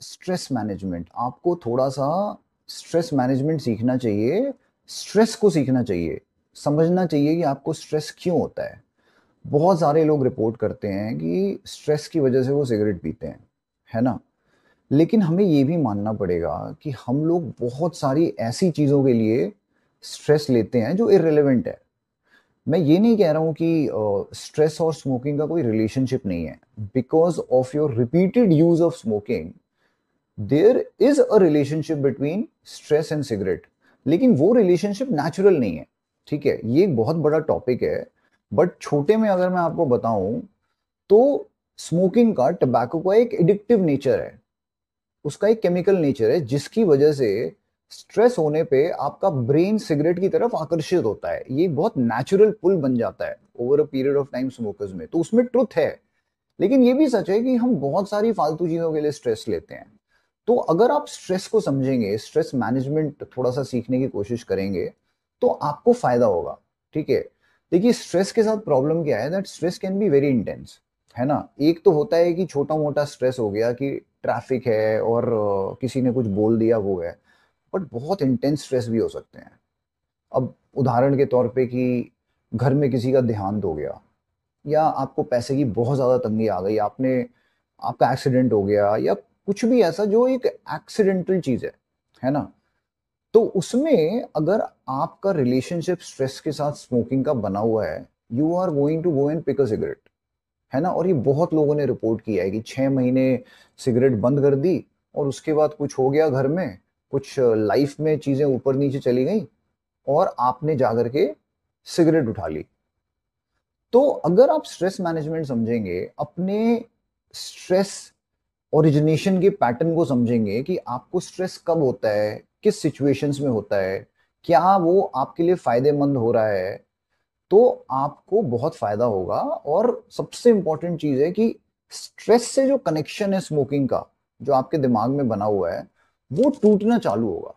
Stress management. आपको थोड़ा सा स्ट्रेस मैनेजमेंट सीखना चाहिए, स्ट्रेस को सीखना चाहिए, समझना चाहिए कि आपको स्ट्रेस क्यों होता है। बहुत सारे लोग रिपोर्ट करते हैं कि स्ट्रेस की वजह से वो सिगरेट पीते हैं, है ना। लेकिन हमें ये भी मानना पड़ेगा कि हम लोग बहुत सारी ऐसी चीज़ों के लिए स्ट्रेस लेते हैं जो इररिलेवेंट है। मैं ये नहीं कह रहा हूँ कि स्ट्रेस और स्मोकिंग का कोई रिलेशनशिप नहीं है। Because of your repeated use of smoking there is a relationship between stress and cigarette. लेकिन वो रिलेशनशिप नेचुरल नहीं है, ठीक है। ये एक बहुत बड़ा टॉपिक है। बट छोटे में अगर मैं आपको बताऊं तो स्मोकिंग का, टबैको का एक एडिक्टिव नेचर है, उसका एक केमिकल नेचर है जिसकी वजह से स्ट्रेस होने पे आपका ब्रेन सिगरेट की तरफ आकर्षित होता है। ये बहुत नेचुरल पुल बन जाता है over a period of time smokers में, तो उसमें ट्रुथ है। लेकिन ये भी सच है कि हम बहुत सारी फालतू चीजों के लिए स्ट्रेस लेते हैं। तो अगर आप स्ट्रेस को समझेंगे, स्ट्रेस मैनेजमेंट थोड़ा सा सीखने की कोशिश करेंगे, तो आपको फायदा होगा, ठीक है। देखिए, स्ट्रेस के साथ प्रॉब्लम क्या है, that stress can be very intense, है ना। एक तो होता है कि छोटा मोटा स्ट्रेस हो गया कि ट्रैफिक है और किसी ने कुछ बोल दिया वो है। बट बहुत इंटेंस स्ट्रेस भी हो सकते हैं। अब उदाहरण के तौर पे कि घर में किसी का देहांत हो गया, या आपको पैसे की बहुत ज्यादा तंगी आ गई, आपने, आपका एक्सीडेंट हो गया, या कुछ भी ऐसा जो एक एक्सीडेंटल चीज है ना। तो उसमें अगर आपका रिलेशनशिप स्ट्रेस के साथ स्मोकिंग का बना हुआ है, you are going to go and pick a cigarette, है ना। और ये बहुत लोगों ने रिपोर्ट किया है कि 6 महीने सिगरेट बंद कर दी और उसके बाद कुछ हो गया घर में, कुछ लाइफ में चीजें ऊपर नीचे चली गई और आपने जाकर के सिगरेट उठा ली। तो अगर आप स्ट्रेस मैनेजमेंट समझेंगे, अपने स्ट्रेस ओरिजिनेशन के पैटर्न को समझेंगे कि आपको स्ट्रेस कब होता है, किस सिचुएशंस में होता है, क्या वो आपके लिए फायदेमंद हो रहा है, तो आपको बहुत फायदा होगा। और सबसे इंपॉर्टेंट चीज है कि स्ट्रेस से जो कनेक्शन है स्मोकिंग का, जो आपके दिमाग में बना हुआ है, वो टूटना चालू होगा।